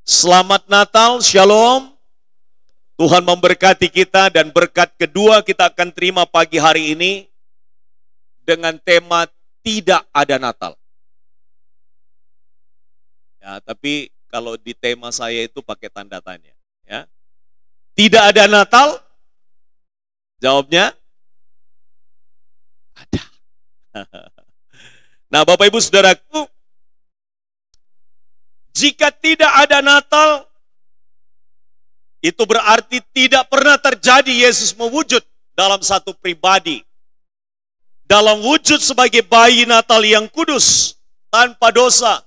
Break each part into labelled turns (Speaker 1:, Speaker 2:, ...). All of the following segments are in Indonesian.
Speaker 1: Selamat Natal, Shalom. Tuhan memberkati kita, dan berkat kedua kita akan terima pagi hari ini dengan tema tidak ada Natal. Ya, tapi kalau di tema saya itu pakai tanda tanya. Ya. Tidak ada Natal? Jawabnya ada. Nah, Bapak Ibu Saudaraku, jika tidak ada Natal, itu berarti tidak pernah terjadi Yesus mewujud dalam satu pribadi. Dalam wujud sebagai bayi Natal yang kudus, tanpa dosa.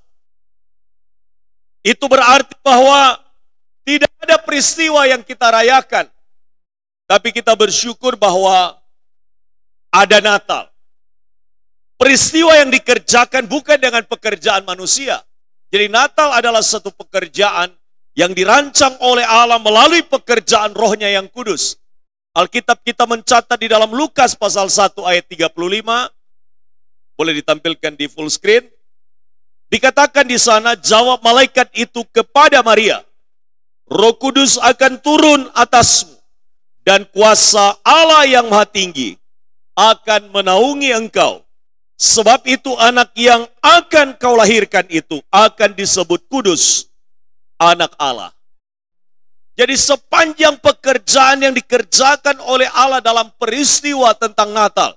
Speaker 1: Itu berarti bahwa tidak ada peristiwa yang kita rayakan. Tapi kita bersyukur bahwa ada Natal. Peristiwa yang dikerjakan bukan dengan pekerjaan manusia. Jadi Natal adalah satu pekerjaan yang dirancang oleh Allah melalui pekerjaan Roh-Nya yang kudus. Alkitab kita mencatat di dalam Lukas pasal 1 ayat 35. Boleh ditampilkan di full screen. Dikatakan di sana, jawab malaikat itu kepada Maria, Roh Kudus akan turun atasmu, dan kuasa Allah yang Maha Tinggi akan menaungi engkau. Sebab itu anak yang akan kau lahirkan itu akan disebut kudus, anak Allah. Jadi sepanjang pekerjaan yang dikerjakan oleh Allah dalam peristiwa tentang Natal,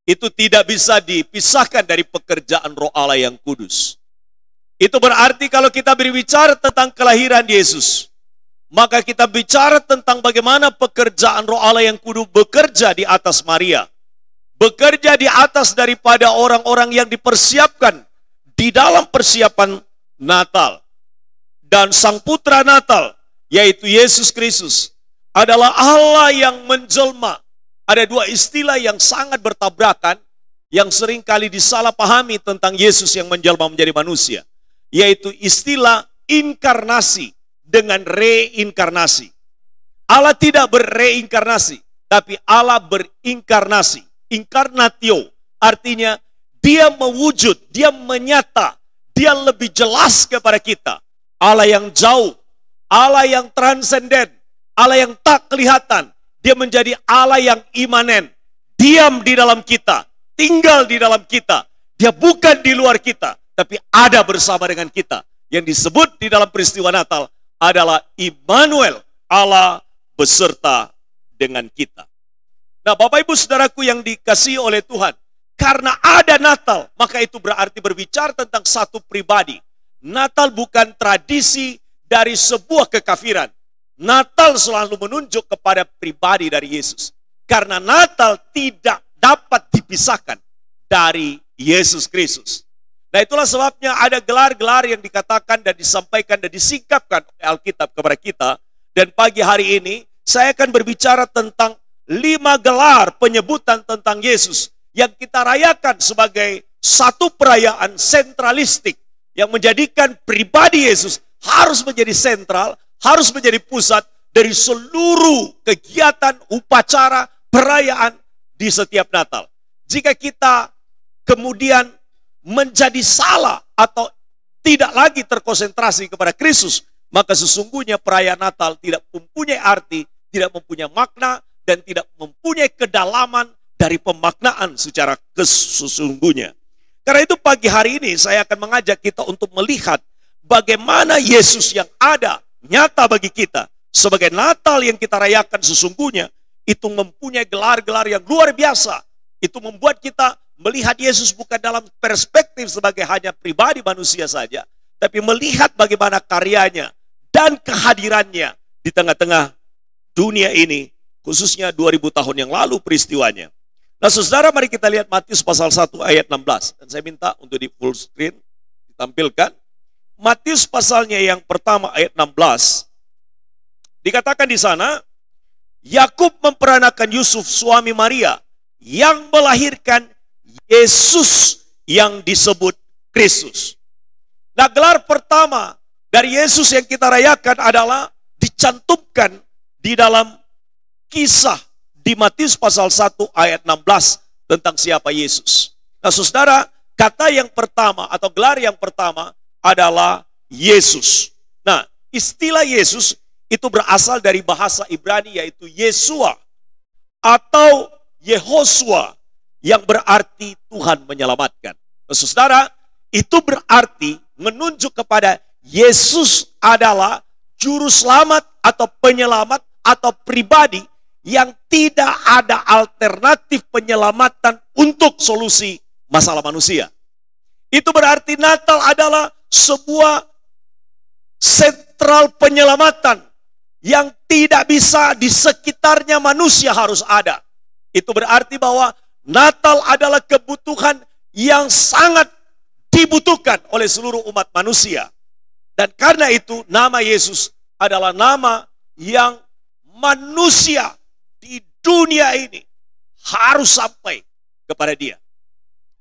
Speaker 1: itu tidak bisa dipisahkan dari pekerjaan Roh Allah yang kudus. Itu berarti kalau kita berbicara tentang kelahiran Yesus, maka kita bicara tentang bagaimana pekerjaan Roh Allah yang kudus bekerja di atas Maria. Bekerja di atas daripada orang-orang yang dipersiapkan di dalam persiapan Natal. Dan Sang Putra Natal, yaitu Yesus Kristus, adalah Allah yang menjelma. Ada dua istilah yang sangat bertabrakan, yang seringkali disalahpahami tentang Yesus yang menjelma menjadi manusia. Yaitu istilah inkarnasi dengan reinkarnasi. Allah tidak berreinkarnasi, tapi Allah berinkarnasi. Inkarnatio, artinya dia mewujud, dia menyata, dia lebih jelas kepada kita. Allah yang jauh, Allah yang transenden, Allah yang tak kelihatan, dia menjadi Allah yang imanen, diam di dalam kita, tinggal di dalam kita. Dia bukan di luar kita, tapi ada bersama dengan kita. Yang disebut di dalam peristiwa Natal adalah Immanuel, Allah beserta dengan kita. Nah, Bapak Ibu Saudaraku yang dikasihi oleh Tuhan, karena ada Natal, maka itu berarti berbicara tentang satu pribadi. Natal bukan tradisi dari sebuah kekafiran. Natal selalu menunjuk kepada pribadi dari Yesus. Karena Natal tidak dapat dipisahkan dari Yesus Kristus. Nah, itulah sebabnya ada gelar-gelar yang dikatakan dan disampaikan dan disingkapkan oleh Alkitab kepada kita. Dan pagi hari ini saya akan berbicara tentang 5 gelar penyebutan tentang Yesus yang kita rayakan sebagai satu perayaan sentralistik yang menjadikan pribadi Yesus harus menjadi sentral, harus menjadi pusat dari seluruh kegiatan, upacara, perayaan di setiap Natal. Jika kita kemudian menjadi salah atau tidak lagi terkonsentrasi kepada Kristus, maka sesungguhnya perayaan Natal tidak mempunyai arti, tidak mempunyai makna, dan tidak mempunyai kedalaman dari pemaknaan secara sesungguhnya. Karena itu pagi hari ini saya akan mengajak kita untuk melihat bagaimana Yesus yang ada, nyata bagi kita, sebagai Natal yang kita rayakan sesungguhnya, itu mempunyai gelar-gelar yang luar biasa. Itu membuat kita melihat Yesus bukan dalam perspektif sebagai hanya pribadi manusia saja, tapi melihat bagaimana karyanya dan kehadirannya di tengah-tengah dunia ini, khususnya 2000 tahun yang lalu peristiwanya. Nah, saudara, mari kita lihat Matius pasal 1 ayat 16. Dan saya minta untuk di full screen ditampilkan. Matius pasalnya yang pertama ayat 16. Dikatakan di sana, Yakub memperanakan Yusuf suami Maria yang melahirkan Yesus yang disebut Kristus. Nah, gelar pertama dari Yesus yang kita rayakan adalah dicantumkan di dalam kisah di Matius pasal 1 ayat 16 tentang siapa Yesus. Nah, saudara, kata yang pertama atau gelar yang pertama adalah Yesus. Nah, istilah Yesus itu berasal dari bahasa Ibrani yaitu Yesua atau Yehosua yang berarti Tuhan menyelamatkan. Saudara, itu berarti menunjuk kepada Yesus adalah juru selamat atau penyelamat atau pribadi yang tidak ada alternatif penyelamatan untuk solusi masalah manusia. Itu berarti Natal adalah sebuah sentral penyelamatan yang tidak bisa di sekitarnya manusia harus ada. Itu berarti bahwa Natal adalah kebutuhan yang sangat dibutuhkan oleh seluruh umat manusia. Dan karena itu nama Yesus adalah nama yang manusia di dunia ini harus sampai kepada dia.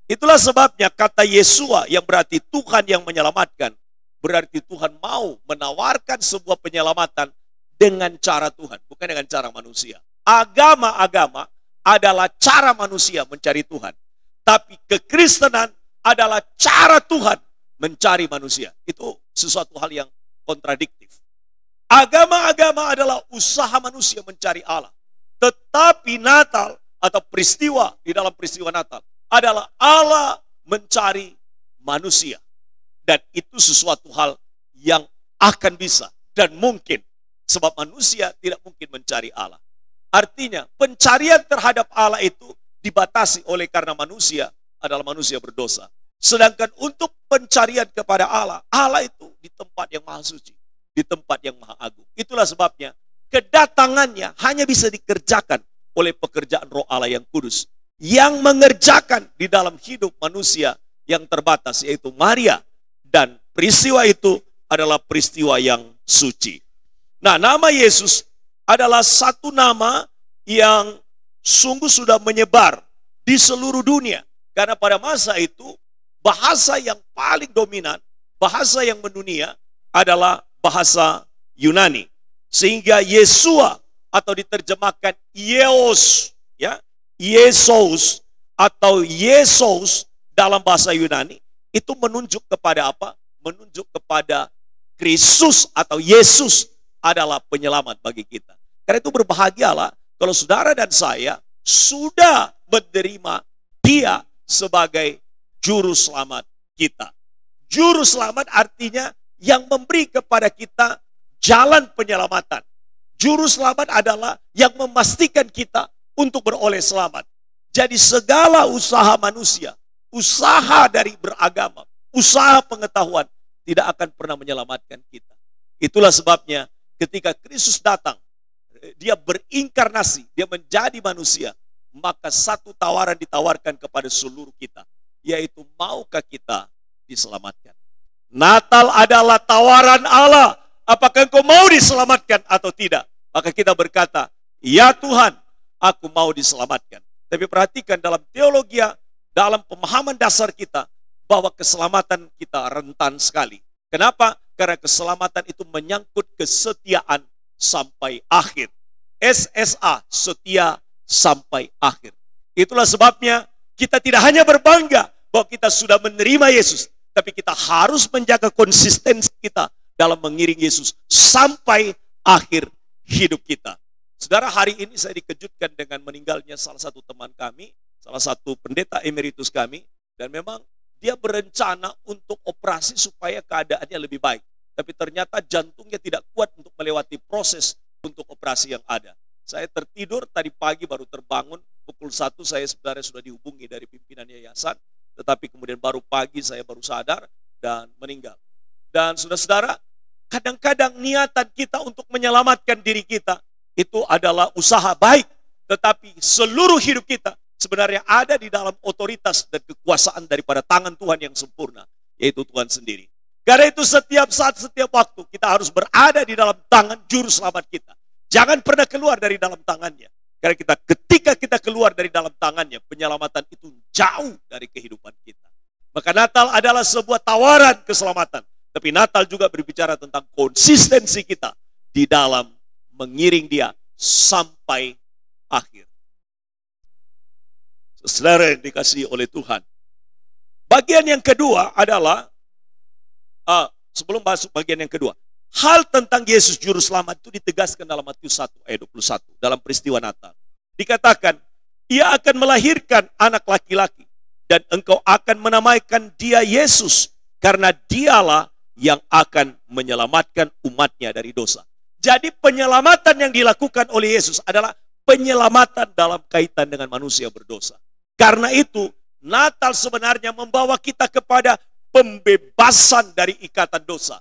Speaker 1: Itulah sebabnya kata Yesua yang berarti Tuhan yang menyelamatkan, berarti Tuhan mau menawarkan sebuah penyelamatan dengan cara Tuhan, bukan dengan cara manusia. Agama-agama adalah cara manusia mencari Tuhan. Tapi kekristenan adalah cara Tuhan mencari manusia. Itu sesuatu hal yang kontradiktif. Agama-agama adalah usaha manusia mencari Allah. Tetapi Natal atau peristiwa di dalam peristiwa Natal adalah Allah mencari manusia. Dan itu sesuatu hal yang akan bisa dan mungkin. Sebab manusia tidak mungkin mencari Allah. Artinya pencarian terhadap Allah itu dibatasi oleh karena manusia adalah manusia berdosa. Sedangkan untuk pencarian kepada Allah, Allah itu di tempat yang maha suci, di tempat yang maha agung. Itulah sebabnya kedatangannya hanya bisa dikerjakan oleh pekerjaan Roh Allah yang kudus. Yang mengerjakan di dalam hidup manusia yang terbatas, yaitu Maria. Dan peristiwa itu adalah peristiwa yang suci. Nah, nama Yesus adalah satu nama yang sungguh sudah menyebar di seluruh dunia. Karena pada masa itu, bahasa yang paling dominan, bahasa yang mendunia adalah bahasa Yunani. Sehingga Yesua atau diterjemahkan Yeos, ya, Yesus atau Yesus dalam bahasa Yunani itu menunjuk kepada apa? Menunjuk kepada Kristus atau Yesus adalah penyelamat bagi kita. Karena itu berbahagialah kalau saudara dan saya sudah menerima Dia sebagai juru selamat kita. Juru selamat artinya yang memberi kepada kita jalan penyelamatan. Juru selamat adalah yang memastikan kita untuk beroleh selamat. Jadi segala usaha manusia, usaha dari beragama, usaha pengetahuan tidak akan pernah menyelamatkan kita. Itulah sebabnya ketika Kristus datang, dia berinkarnasi, dia menjadi manusia, maka satu tawaran ditawarkan kepada seluruh kita, yaitu maukah kita diselamatkan. Natal adalah tawaran Allah, apakah engkau mau diselamatkan atau tidak? Maka kita berkata, ya Tuhan, aku mau diselamatkan. Tapi perhatikan dalam teologi, dalam pemahaman dasar kita, bahwa keselamatan kita rentan sekali. Kenapa? Karena keselamatan itu menyangkut kesetiaan sampai akhir. SSA, setia sampai akhir. Itulah sebabnya kita tidak hanya berbangga bahwa kita sudah menerima Yesus, tapi kita harus menjaga konsistensi kita dalam mengiring Yesus sampai akhir hidup kita. Saudara, hari ini saya dikejutkan dengan meninggalnya salah satu teman kami, salah satu pendeta emeritus kami, dan memang dia berencana untuk operasi supaya keadaannya lebih baik. Tapi ternyata jantungnya tidak kuat untuk melewati proses untuk operasi yang ada. Saya tertidur tadi pagi baru terbangun, pukul 1 saya sebenarnya sudah dihubungi dari pimpinan yayasan, tetapi kemudian baru pagi saya baru sadar dan meninggal. Dan saudara-saudara, kadang-kadang niatan kita untuk menyelamatkan diri kita itu adalah usaha baik, tetapi seluruh hidup kita sebenarnya ada di dalam otoritas dan kekuasaan daripada tangan Tuhan yang sempurna, yaitu Tuhan sendiri. Karena itu setiap saat, setiap waktu kita harus berada di dalam tangan juru selamat kita. Jangan pernah keluar dari dalam tangannya. Karena ketika kita keluar dari dalam tangannya, penyelamatan itu jauh dari kehidupan kita. Maka Natal adalah sebuah tawaran keselamatan. Tapi Natal juga berbicara tentang konsistensi kita di dalam mengiring dia sampai akhir. Saudara yang dikasihi oleh Tuhan. Bagian yang kedua adalah, sebelum masuk bagian yang kedua, hal tentang Yesus Juru Selamat itu ditegaskan dalam Matius 1 ayat 21 dalam peristiwa Natal. Dikatakan, ia akan melahirkan anak laki-laki dan engkau akan menamakan dia Yesus karena dialah yang akan menyelamatkan umatnya dari dosa. Jadi penyelamatan yang dilakukan oleh Yesus adalah penyelamatan dalam kaitan dengan manusia berdosa. Karena itu Natal sebenarnya membawa kita kepada pembebasan dari ikatan dosa.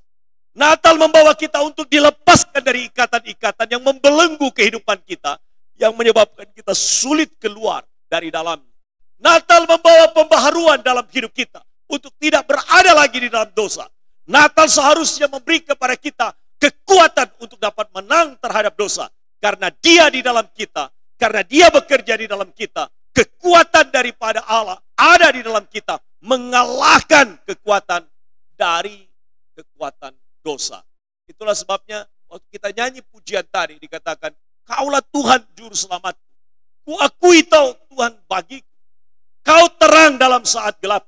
Speaker 1: Natal membawa kita untuk dilepaskan dari ikatan-ikatan yang membelenggu kehidupan kita, yang menyebabkan kita sulit keluar dari dalamnya. Natal membawa pembaharuan dalam hidup kita untuk tidak berada lagi di dalam dosa. Natal seharusnya memberi kepada kita kekuatan untuk dapat menang terhadap dosa. Karena dia di dalam kita, karena dia bekerja di dalam kita, kekuatan daripada Allah ada di dalam kita, mengalahkan kekuatan dari kekuatan dosa. Itulah sebabnya waktu kita nyanyi pujian tadi dikatakan, kaulah Tuhan Juru Selamatku. Kuakui kau Tuhan bagiku. Kau terang dalam saat gelap.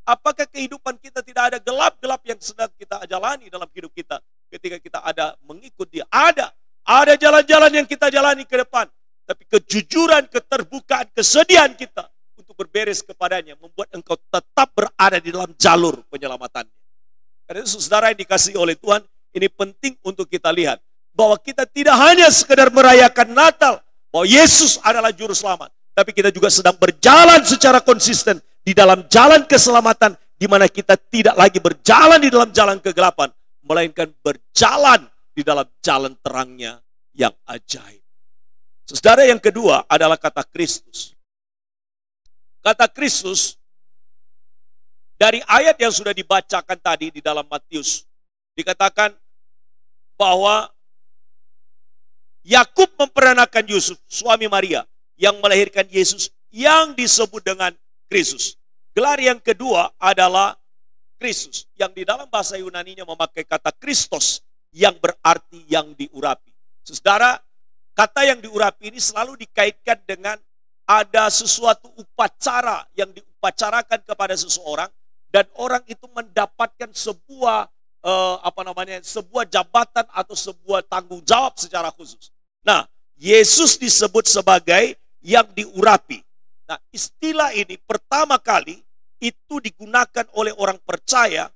Speaker 1: Apakah kehidupan kita tidak ada gelap-gelap yang sedang kita jalani dalam hidup kita? Ketika kita ada mengikut dia. Ada jalan-jalan yang kita jalani ke depan. Tapi kejujuran, keterbukaan, kesediaan kita untuk berberes kepadanya membuat engkau tetap berada di dalam jalur penyelamatannya. Karena itu saudara yang dikasihi oleh Tuhan, ini penting untuk kita lihat. Bahwa kita tidak hanya sekedar merayakan Natal, bahwa Yesus adalah Juru Selamat. Tapi kita juga sedang berjalan secara konsisten di dalam jalan keselamatan, di mana kita tidak lagi berjalan di dalam jalan kegelapan, melainkan berjalan di dalam jalan terangnya yang ajaib. Saudara, yang kedua adalah kata Kristus. Kata Kristus, dari ayat yang sudah dibacakan tadi di dalam Matius, dikatakan bahwa Yakub memperanakan Yusuf, suami Maria, yang melahirkan Yesus yang disebut dengan Kristus. Gelar yang kedua adalah Kristus, yang di dalam bahasa Yunaninya memakai kata Kristos, yang berarti yang diurapi. Saudara, kata yang diurapi ini selalu dikaitkan dengan ada sesuatu upacara yang diupacarakan kepada seseorang, dan orang itu mendapatkan sebuah sebuah jabatan atau sebuah tanggung jawab secara khusus. Nah, Yesus disebut sebagai yang diurapi. Nah, istilah ini pertama kali itu digunakan oleh orang percaya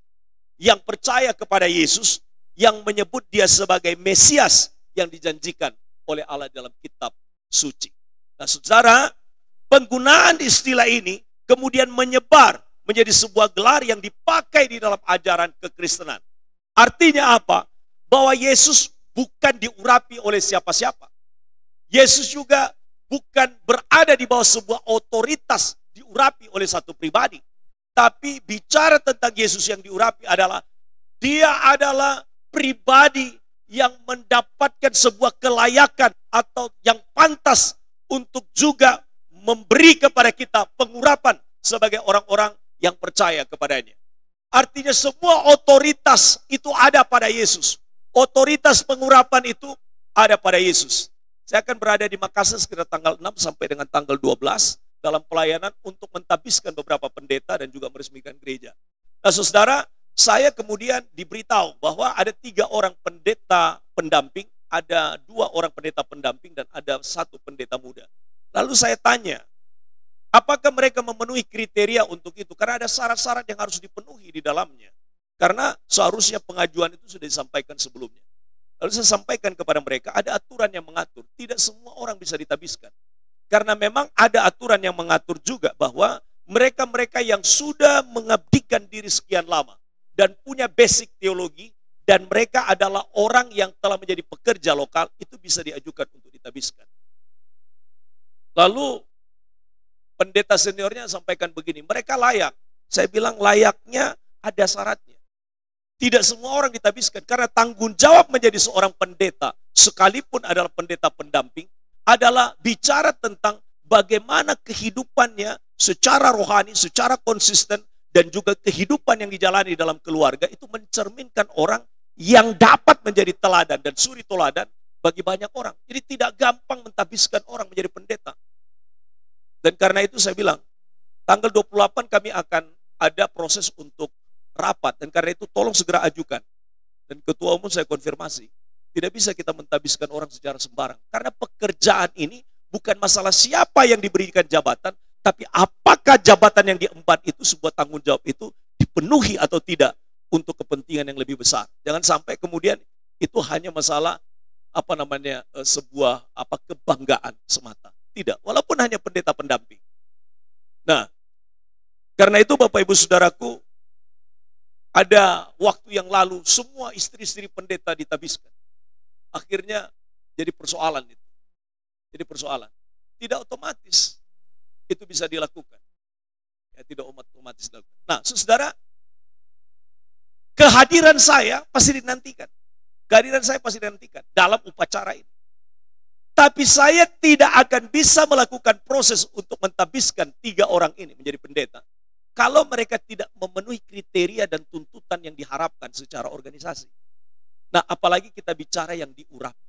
Speaker 1: yang percaya kepada Yesus, yang menyebut dia sebagai Mesias yang dijanjikan oleh Allah dalam kitab suci. Nah, saudara, penggunaan istilah ini kemudian menyebar menjadi sebuah gelar yang dipakai di dalam ajaran kekristenan. Artinya apa? Bahwa Yesus bukan diurapi oleh siapa-siapa. Yesus juga bukan berada di bawah sebuah otoritas diurapi oleh satu pribadi. Tapi bicara tentang Yesus yang diurapi adalah dia adalah pribadi yang mendapatkan sebuah kelayakan atau yang pantas untuk juga memberi kepada kita pengurapan sebagai orang-orang yang percaya kepadanya. Artinya semua otoritas itu ada pada Yesus. Otoritas pengurapan itu ada pada Yesus. Saya akan berada di Makassar sekitar tanggal 6 sampai dengan tanggal 12 dalam pelayanan untuk mentabiskan beberapa pendeta dan juga meresmikan gereja. Nah, saudara, saya kemudian diberitahu bahwa ada 3 orang pendeta pendamping, ada 2 orang pendeta pendamping, dan ada 1 pendeta muda. Lalu saya tanya, apakah mereka memenuhi kriteria untuk itu? Karena ada syarat-syarat yang harus dipenuhi di dalamnya. Karena seharusnya pengajuan itu sudah disampaikan sebelumnya. Lalu saya sampaikan kepada mereka, ada aturan yang mengatur. Tidak semua orang bisa ditabiskan. Karena memang ada aturan yang mengatur juga bahwa mereka-mereka yang sudah mengabdikan diri sekian lama dan punya basic teologi, dan mereka adalah orang yang telah menjadi pekerja lokal, itu bisa diajukan untuk ditabiskan. Lalu pendeta seniornya sampaikan begini, mereka layak. Saya bilang layaknya ada syaratnya. Tidak semua orang ditabiskan, karena tanggung jawab menjadi seorang pendeta, sekalipun adalah pendeta pendamping, adalah bicara tentang bagaimana kehidupannya secara rohani, secara konsisten, dan juga kehidupan yang dijalani dalam keluarga itu mencerminkan orang yang dapat menjadi teladan dan suri teladan bagi banyak orang. Jadi tidak gampang mentabiskan orang menjadi pendeta. Dan karena itu saya bilang, tanggal 28 kami akan ada proses untuk rapat, dan karena itu tolong segera ajukan. Dan ketua umum saya konfirmasi, tidak bisa kita mentabiskan orang secara sembarang. Karena pekerjaan ini bukan masalah siapa yang diberikan jabatan, tapi apakah jabatan yang diemban itu, sebuah tanggung jawab itu dipenuhi atau tidak untuk kepentingan yang lebih besar. Jangan sampai kemudian itu hanya masalah sebuah kebanggaan semata. Tidak, walaupun hanya pendeta pendamping. Nah, karena itu Bapak Ibu Saudaraku, ada waktu yang lalu semua istri-istri pendeta ditabiskan. Akhirnya jadi persoalan itu. Jadi persoalan. Tidak otomatis itu bisa dilakukan. Ya, tidak otomatis dilakukan. Nah, saudara, kehadiran saya pasti dinantikan. Kehadiran saya pasti dinantikan dalam upacara ini. Tapi saya tidak akan bisa melakukan proses untuk mentabiskan 3 orang ini menjadi pendeta kalau mereka tidak memenuhi kriteria dan tuntutan yang diharapkan secara organisasi. Nah, apalagi kita bicara yang diurapi.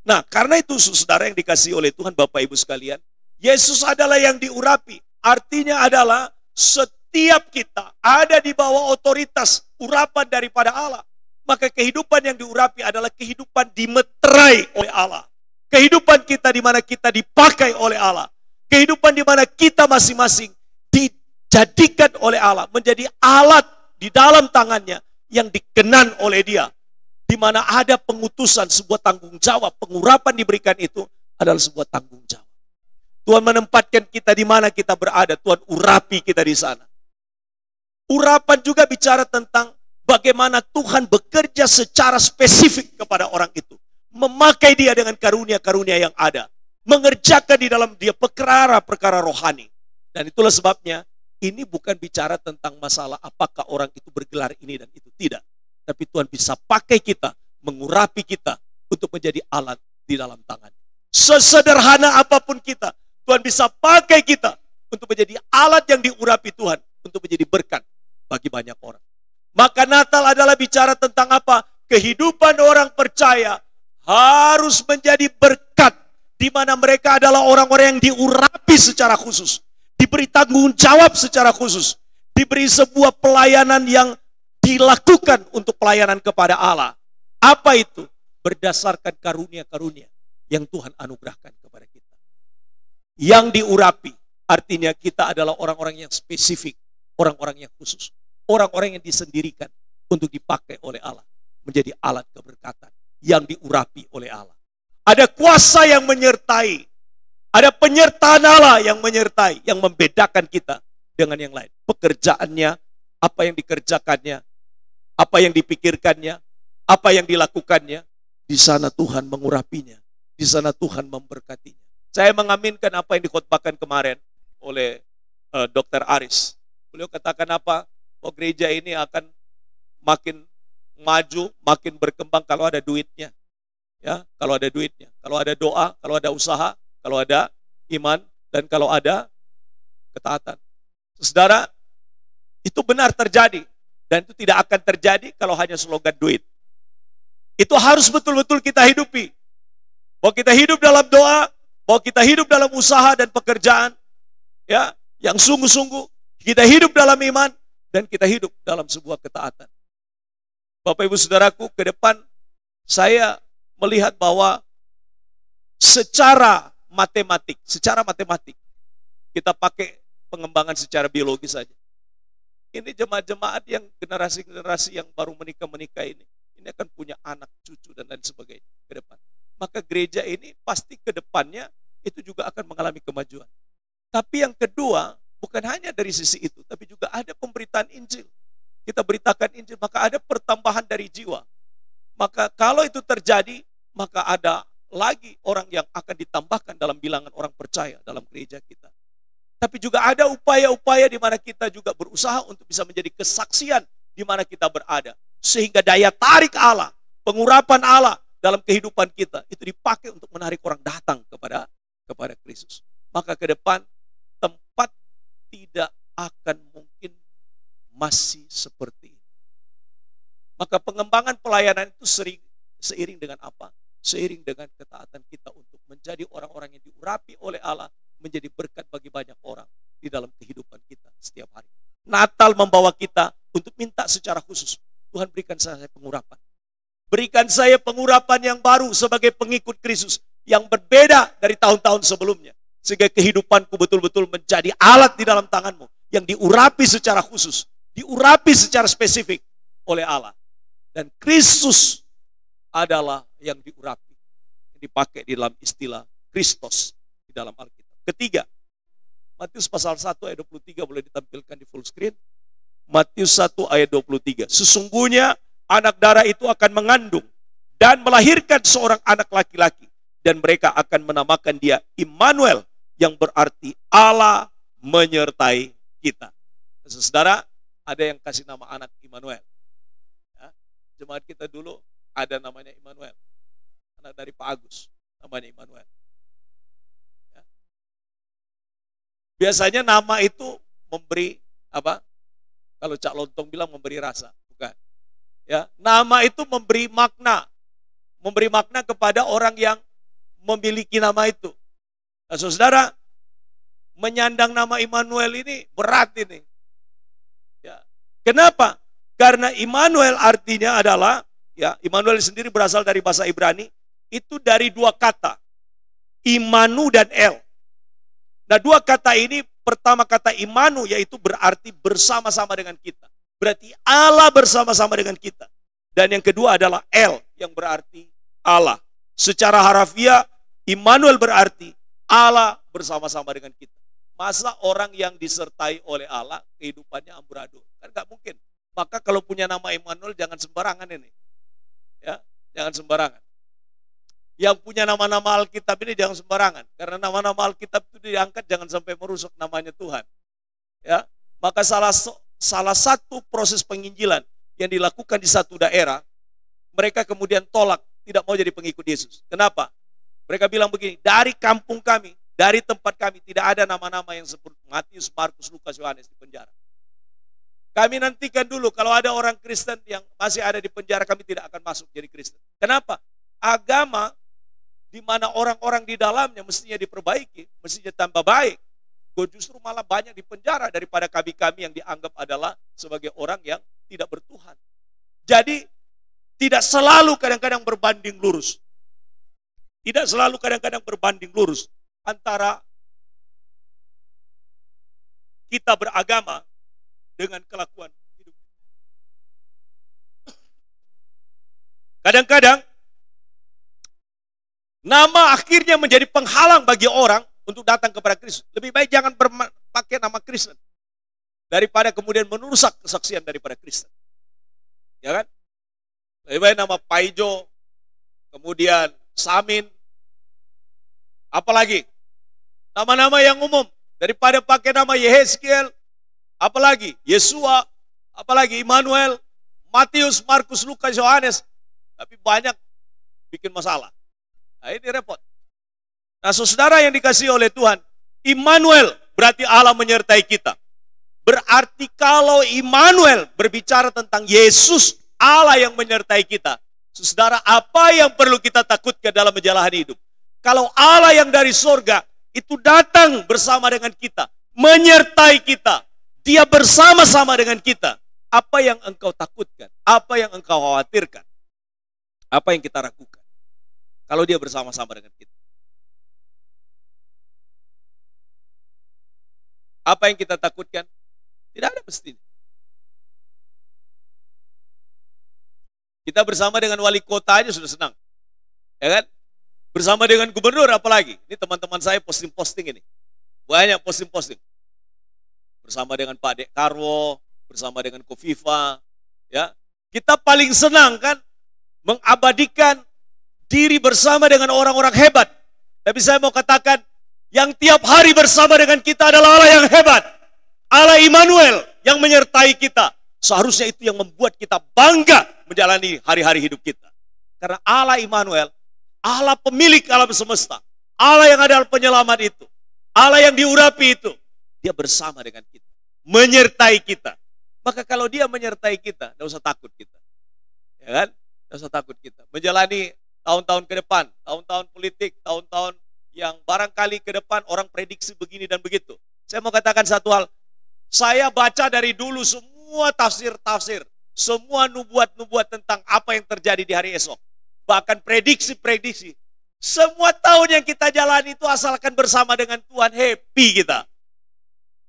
Speaker 1: Nah, karena itu saudara yang dikasihi oleh Tuhan, Bapak Ibu sekalian, Yesus adalah yang diurapi. Artinya adalah setiap kita ada di bawah otoritas urapan daripada Allah. Maka kehidupan yang diurapi adalah kehidupan dimeterai oleh Allah. Kehidupan kita di mana kita dipakai oleh Allah. Kehidupan di mana kita masing-masing dijadikan oleh Allah. Menjadi alat di dalam tangannya yang dikenan oleh dia. Di mana ada pengutusan, sebuah tanggung jawab. Pengurapan diberikan itu adalah sebuah tanggung jawab. Tuhan menempatkan kita di mana kita berada. Tuhan urapi kita di sana. Urapan juga bicara tentang bagaimana Tuhan bekerja secara spesifik kepada orang itu. Memakai dia dengan karunia-karunia yang ada. Mengerjakan di dalam dia perkara-perkara rohani. Dan itulah sebabnya ini bukan bicara tentang masalah apakah orang itu bergelar ini dan itu. Tidak. Tapi Tuhan bisa pakai kita, mengurapi kita untuk menjadi alat di dalam tangan. Sesederhana apapun kita, Tuhan bisa pakai kita untuk menjadi alat yang diurapi Tuhan. Untuk menjadi berkat bagi banyak orang. Maka Natal adalah bicara tentang apa? Kehidupan orang percaya harus menjadi berkat, di mana mereka adalah orang-orang yang diurapi secara khusus, diberi tanggung jawab secara khusus, diberi sebuah pelayanan yang dilakukan untuk pelayanan kepada Allah. Apa itu? Berdasarkan karunia-karunia yang Tuhan anugerahkan kepada kita. Yang diurapi, artinya kita adalah orang-orang yang spesifik, orang-orang yang khusus, orang-orang yang disendirikan untuk dipakai oleh Allah, menjadi alat keberkatan yang diurapi oleh Allah. Ada kuasa yang menyertai, ada penyertaan Allah yang menyertai, yang membedakan kita dengan yang lain. Pekerjaannya, apa yang dikerjakannya, apa yang dipikirkannya, apa yang dilakukannya, di sana Tuhan mengurapinya, di sana Tuhan memberkatinya. Saya mengaminkan apa yang dikhotbahkan kemarin oleh Dr. Aris. Beliau katakan apa? Bahwa gereja ini akan makin maju, makin berkembang kalau ada duitnya. Ya, kalau ada duitnya, kalau ada doa, kalau ada usaha, kalau ada iman, dan kalau ada ketaatan. Saudara, itu benar terjadi. Dan itu tidak akan terjadi kalau hanya slogan duit. Itu harus betul-betul kita hidupi. Bahwa kita hidup dalam doa, bahwa kita hidup dalam usaha dan pekerjaan, ya, yang sungguh-sungguh, kita hidup dalam iman, dan kita hidup dalam sebuah ketaatan. Bapak Ibu Saudaraku, ke depan saya melihat bahwa secara matematik, kita pakai pengembangan secara biologis saja. Ini jemaat-jemaat yang generasi-generasi yang baru menikah ini akan punya anak, cucu, dan lain sebagainya ke depan. Maka gereja ini pasti ke depannya itu juga akan mengalami kemajuan. Tapi yang kedua, bukan hanya dari sisi itu, tapi juga ada pemberitaan Injil. Kita beritakan Injil, maka ada pertambahan dari jiwa. Maka kalau itu terjadi, maka ada lagi orang yang akan ditambahkan dalam bilangan orang percaya dalam gereja kita. Tapi juga ada upaya-upaya di mana kita juga berusaha untuk bisa menjadi kesaksian di mana kita berada. Sehingga daya tarik Allah, pengurapan Allah dalam kehidupan kita, itu dipakai untuk menarik orang datang kepada Kristus. Maka ke depan, tempat tidak akan mungkin masih seperti ini. Maka pengembangan pelayanan itu seiring dengan apa? Seiring dengan ketaatan kita untuk menjadi orang-orang yang diurapi oleh Allah, menjadi berkat bagi banyak orang di dalam kehidupan kita setiap hari. Natal membawa kita untuk minta secara khusus, Tuhan berikan saya pengurapan. Berikan saya pengurapan yang baru sebagai pengikut Kristus yang berbeda dari tahun-tahun sebelumnya. Sehingga kehidupanku betul-betul menjadi alat di dalam tanganmu yang diurapi secara khusus, diurapi secara spesifik oleh Allah. Dan Kristus adalah yang diurapi, yang dipakai di dalam istilah Kristos di dalam Alkitab. Ketiga, Matius pasal 1 ayat 23 boleh ditampilkan di full screen. Matius 1 ayat 23. Sesungguhnya anak darah itu akan mengandung dan melahirkan seorang anak laki-laki. Dan mereka akan menamakan dia Immanuel, yang berarti Allah menyertai kita. Saudara, ada yang kasih nama anak Immanuel. Ya, jemaat kita dulu ada namanya Immanuel. Anak dari Pak Agus, namanya Immanuel. Ya. Biasanya nama itu memberi apa? Kalau Cak Lontong bilang memberi rasa, bukan? Ya, nama itu memberi makna kepada orang yang memiliki nama itu. Nah, saudara, menyandang nama Immanuel ini berat ini. Ya. Kenapa? Karena Immanuel artinya adalah, ya, Immanuel sendiri berasal dari bahasa Ibrani, itu dari dua kata, Imanu dan El. Nah, dua kata ini, pertama kata Imanu yaitu berarti bersama-sama dengan kita. Berarti Allah bersama-sama dengan kita. Dan yang kedua adalah El yang berarti Allah. Secara harafiah, Immanuel berarti Allah bersama-sama dengan kita. Masa orang yang disertai oleh Allah kehidupannya amburadul? Kan gak mungkin. Maka kalau punya nama Immanuel jangan sembarangan ini. Ya, jangan sembarangan. Yang punya nama-nama Alkitab ini jangan sembarangan. Karena nama-nama Alkitab itu diangkat jangan sampai merusak namanya Tuhan. Ya, maka salah satu proses penginjilan yang dilakukan di satu daerah, mereka kemudian tolak, tidak mau jadi pengikut Yesus. Kenapa? Mereka bilang begini, dari kampung kami, dari tempat kami tidak ada nama-nama yang seperti Matius, Markus, Lukas, Yohanes di penjara. Kami nantikan dulu kalau ada orang Kristen yang masih ada di penjara, kami tidak akan masuk jadi Kristen. Kenapa? Agama di mana orang-orang di dalamnya mestinya diperbaiki, mestinya tambah baik. Kok justru malah banyak di penjara daripada kami-kami yang dianggap adalah sebagai orang yang tidak bertuhan. Jadi tidak selalu kadang-kadang berbanding lurus. Tidak selalu kadang-kadang berbanding lurus antara kita beragama dengan kelakuan hidup. Kadang-kadang nama akhirnya menjadi penghalang bagi orang untuk datang kepada Kristus. Lebih baik jangan pakai nama Kristen daripada kemudian merusak kesaksian daripada Kristen. Ya kan? Lebih baik nama Paijo, kemudian Samin, apalagi nama-nama yang umum daripada pakai nama Yehezkiel, apalagi Yesua, apalagi Immanuel, Matius, Markus, Lukas, Yohanes, tapi banyak bikin masalah. Nah, ini repot. Nah, saudara yang dikasihi oleh Tuhan, Immanuel berarti Allah menyertai kita. Berarti kalau Immanuel berbicara tentang Yesus, Allah yang menyertai kita. Saudara, apa yang perlu kita takutkan dalam menjalani hidup? Kalau Allah yang dari surga itu datang bersama dengan kita, menyertai kita, Dia bersama-sama dengan kita. Apa yang engkau takutkan? Apa yang engkau khawatirkan? Apa yang kita ragukan? Kalau Dia bersama-sama dengan kita. Apa yang kita takutkan? Tidak ada mestinya. Kita bersama dengan wali kota aja sudah senang. Ya kan? Bersama dengan gubernur apalagi. Ini teman-teman saya posting-posting ini. Banyak posting-posting. Bersama dengan Pak Dek Karwo, bersama dengan Kofifa. Ya. Kita paling senang kan mengabadikan diri bersama dengan orang-orang hebat. Tapi saya mau katakan, yang tiap hari bersama dengan kita adalah Allah yang hebat. Allah Immanuel yang menyertai kita. Seharusnya itu yang membuat kita bangga menjalani hari-hari hidup kita. Karena Allah Immanuel, Allah pemilik alam semesta, Allah yang adalah penyelamat itu, Allah yang diurapi itu, Dia bersama dengan kita, menyertai kita. Maka kalau Dia menyertai kita, tidak usah takut kita. Ya kan? Tidak usah takut kita. Menjalani tahun-tahun ke depan, tahun-tahun politik, tahun-tahun yang barangkali ke depan orang prediksi begini dan begitu. Saya mau katakan satu hal, saya baca dari dulu semua tafsir-tafsir, Semua nubuat-nubuat tentang apa yang terjadi di hari esok. Bahkan prediksi-prediksi. Semua tahun yang kita jalani itu asalkan bersama dengan Tuhan, happy kita.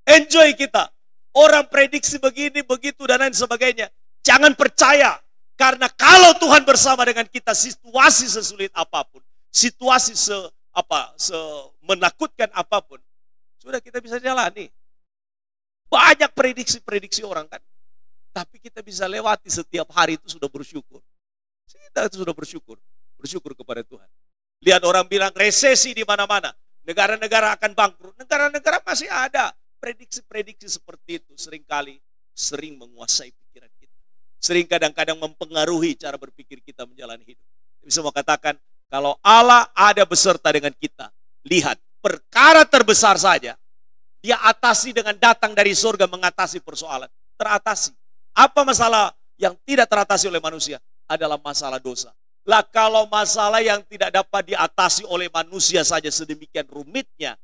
Speaker 1: Enjoy kita. Orang prediksi begini, begitu, dan lain sebagainya. Jangan percaya. Karena kalau Tuhan bersama dengan kita, situasi sesulit apapun, situasi menakutkan apapun, sudah kita bisa jalani. Banyak prediksi-prediksi orang kan. Tapi kita bisa lewati setiap hari itu sudah bersyukur. Kita itu sudah bersyukur. Bersyukur kepada Tuhan. Lihat orang bilang resesi di mana-mana. Negara-negara akan bangkrut. Negara-negara masih ada. Prediksi-prediksi seperti itu sering menguasai pikiran kita. Sering kadang-kadang mempengaruhi cara berpikir kita menjalani hidup. Bisa mau katakan, kalau Allah ada beserta dengan kita. Lihat, perkara terbesar saja. Dia atasi dengan datang dari surga mengatasi persoalan. Teratasi. Apa masalah yang tidak teratasi oleh manusia? Adalah masalah dosa. Lah kalau masalah yang tidak dapat diatasi oleh manusia saja sedemikian rumitnya,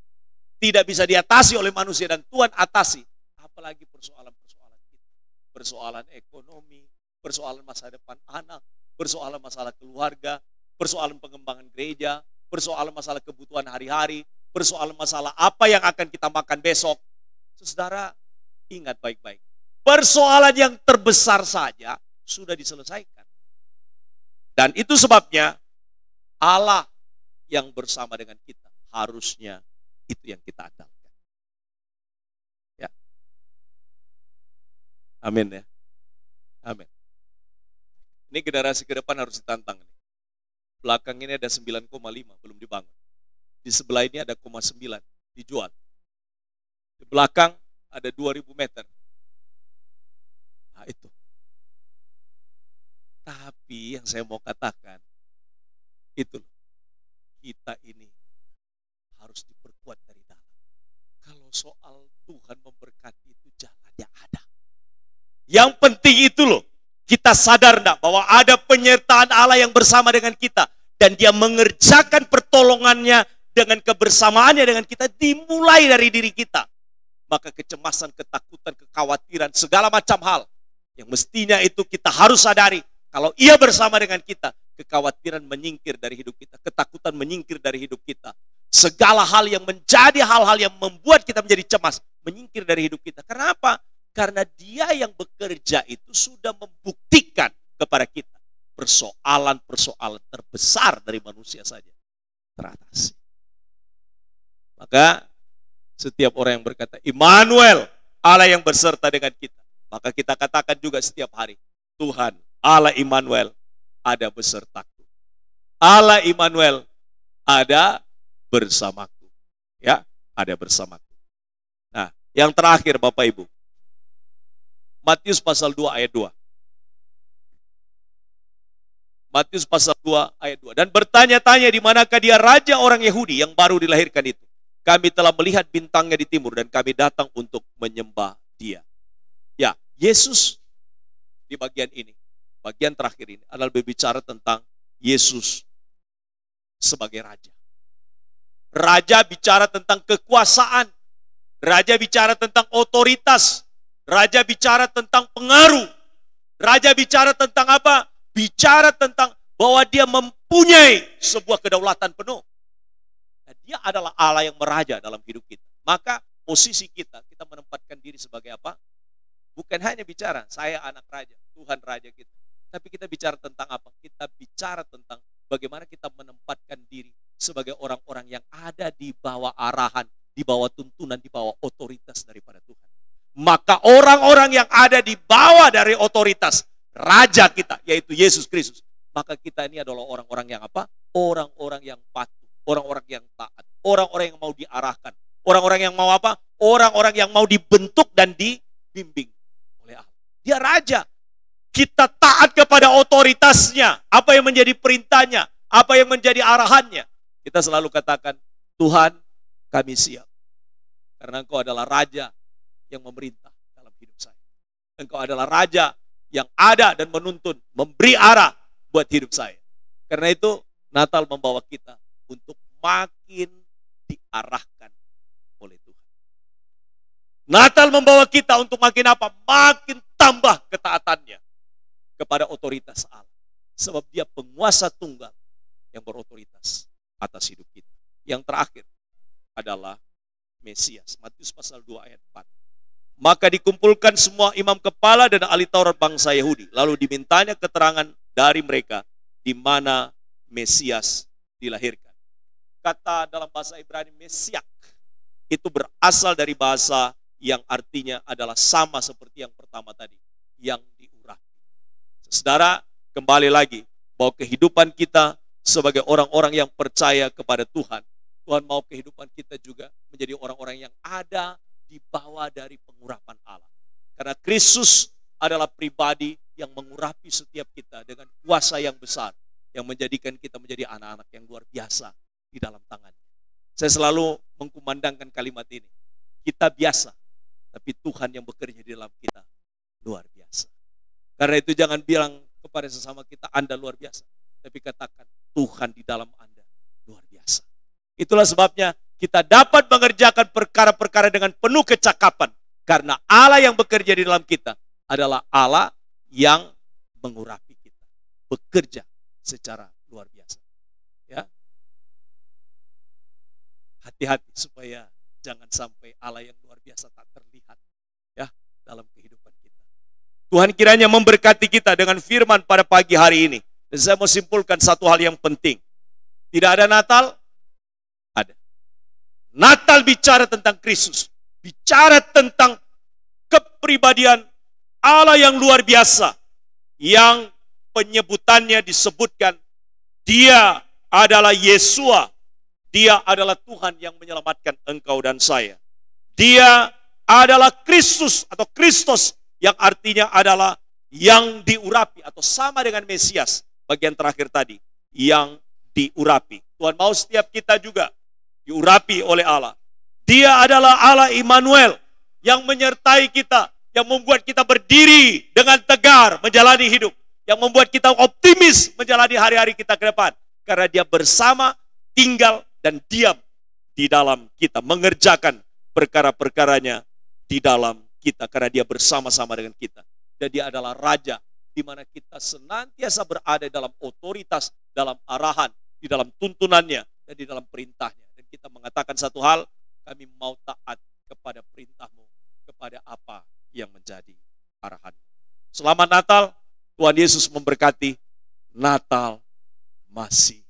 Speaker 1: tidak bisa diatasi oleh manusia dan Tuhan atasi, apalagi persoalan-persoalan kita. Persoalan ekonomi, persoalan masa depan anak, persoalan masalah keluarga, persoalan pengembangan gereja, persoalan masalah kebutuhan hari-hari, persoalan masalah apa yang akan kita makan besok. Saudara, ingat baik-baik. Persoalan yang terbesar saja sudah diselesaikan. Dan itu sebabnya Allah yang bersama dengan kita. Harusnya itu yang kita andalkan. Ya. Amin ya. Amin. Ini generasi ke depan harus ditantang. Belakang ini ada 9,5 belum dibangun. Di sebelah ini ada 0,9 dijual. Di belakang ada 2000 meter. Nah itu. Tapi yang saya mau katakan, itu kita ini harus diperkuat dari dalam. Kalau soal Tuhan memberkati itu jalannya ada. Yang penting itu loh, kita sadar enggak bahwa ada penyertaan Allah yang bersama dengan kita. Dan dia mengerjakan pertolongannya dengan kebersamaannya dengan kita dimulai dari diri kita. Maka kecemasan, ketakutan, kekhawatiran, segala macam hal yang mestinya itu kita harus sadari. Kalau ia bersama dengan kita, kekhawatiran menyingkir dari hidup kita. Ketakutan menyingkir dari hidup kita. Segala hal yang menjadi hal-hal yang membuat kita menjadi cemas, menyingkir dari hidup kita. Kenapa? Karena dia yang bekerja itu sudah membuktikan kepada kita. Persoalan-persoalan terbesar dari manusia saja teratasi. Maka setiap orang yang berkata, Immanuel, Allah yang berserta dengan kita. Maka kita katakan juga setiap hari, Tuhan, Allah Immanuel, ada besertaku. Allah Immanuel, ada bersamaku. Ya, ada bersamaku. Nah, yang terakhir Bapak Ibu. Matius pasal 2 ayat 2. Matius pasal 2 ayat 2. Dan bertanya-tanya di manakah dia raja orang Yahudi yang baru dilahirkan itu. Kami telah melihat bintangnya di timur dan kami datang untuk menyembah dia. Ya, Yesus di bagian ini, bagian terakhir ini adalah berbicara tentang Yesus sebagai raja. Raja bicara tentang kekuasaan. Raja bicara tentang otoritas. Raja bicara tentang pengaruh. Raja bicara tentang apa? Bicara tentang bahwa dia mempunyai sebuah kedaulatan penuh. Dan dia adalah Allah yang meraja dalam hidup kita. Maka posisi kita menempatkan diri sebagai apa? Bukan hanya bicara, saya anak raja, Tuhan raja kita. Tapi kita bicara tentang apa? Kita bicara tentang bagaimana kita menempatkan diri sebagai orang-orang yang ada di bawah arahan, di bawah tuntunan, di bawah otoritas daripada Tuhan. Maka orang-orang yang ada di bawah dari otoritas raja kita, yaitu Yesus Kristus. Maka kita ini adalah orang-orang yang apa? Orang-orang yang patuh, orang-orang yang taat, orang-orang yang mau diarahkan, orang-orang yang mau apa? Orang-orang yang mau dibentuk dan dibimbing oleh Allah. Dia raja. Kita taat kepada otoritasnya. Apa yang menjadi perintahnya, apa yang menjadi arahannya. Kita selalu katakan, Tuhan, kami siap. Karena Engkau adalah raja yang memerintah dalam hidup saya. Engkau adalah raja yang ada dan menuntun, memberi arah buat hidup saya. Karena itu Natal membawa kita untuk makin diarahkan oleh Tuhan. Natal membawa kita untuk makin apa? Makin tambah ketaatannya. kepada otoritas Allah. Sebab dia penguasa tunggal yang berotoritas atas hidup kita. Yang terakhir adalah Mesias. Matius pasal 2 ayat 4. Maka dikumpulkan semua imam kepala dan ahli Taurat bangsa Yahudi. Lalu dimintanya keterangan dari mereka di mana Mesias dilahirkan. Kata dalam bahasa Ibrani Mesiak itu berasal dari bahasa yang artinya adalah sama seperti yang pertama tadi, yang diurapi. Saudara, kembali lagi bahwa kehidupan kita sebagai orang-orang yang percaya kepada Tuhan, Tuhan mau kehidupan kita juga menjadi orang-orang yang ada di bawah dari pengurapan Allah. Karena Kristus adalah pribadi yang mengurapi setiap kita dengan kuasa yang besar, yang menjadikan kita menjadi anak-anak yang luar biasa di dalam tangannya. Saya selalu mengkumandangkan kalimat ini. Kita biasa, tapi Tuhan yang bekerja di dalam kita luar biasa. Karena itu jangan bilang kepada sesama kita, Anda luar biasa. Tapi katakan, Tuhan di dalam Anda luar biasa. Itulah sebabnya kita dapat mengerjakan perkara-perkara dengan penuh kecakapan. Karena Allah yang bekerja di dalam kita adalah Allah yang mengurapi kita. Bekerja secara luar biasa. Ya. Hati-hati supaya jangan sampai Allah yang luar biasa tak terlihat ya dalam kehidupan kita. Tuhan kiranya memberkati kita dengan firman pada pagi hari ini. Dan saya mau simpulkan satu hal yang penting. Tidak ada Natal? Ada. Natal bicara tentang Kristus. Bicara tentang kepribadian Allah yang luar biasa. Yang penyebutannya disebutkan, Dia adalah Yesua. Dia adalah Tuhan yang menyelamatkan engkau dan saya. Dia adalah Kristus atau Kristus yang artinya adalah yang diurapi atau sama dengan Mesias. Bagian terakhir tadi, yang diurapi. Tuhan mau setiap kita juga diurapi oleh Allah. Dia adalah Allah Immanuel yang menyertai kita, yang membuat kita berdiri dengan tegar menjalani hidup, yang membuat kita optimis menjalani hari-hari kita ke depan. Karena Dia bersama, tinggal, dan diam di dalam kita, mengerjakan perkara-perkaranya di dalam kita, karena Dia bersama-sama dengan kita. Dan Dia adalah Raja, di mana kita senantiasa berada dalam otoritas, dalam arahan, di dalam tuntunannya, dan di dalam perintahnya. Dan kita mengatakan satu hal, kami mau taat kepada perintah-Mu, kepada apa yang menjadi arahan. Selamat Natal, Tuhan Yesus memberkati. Natal masih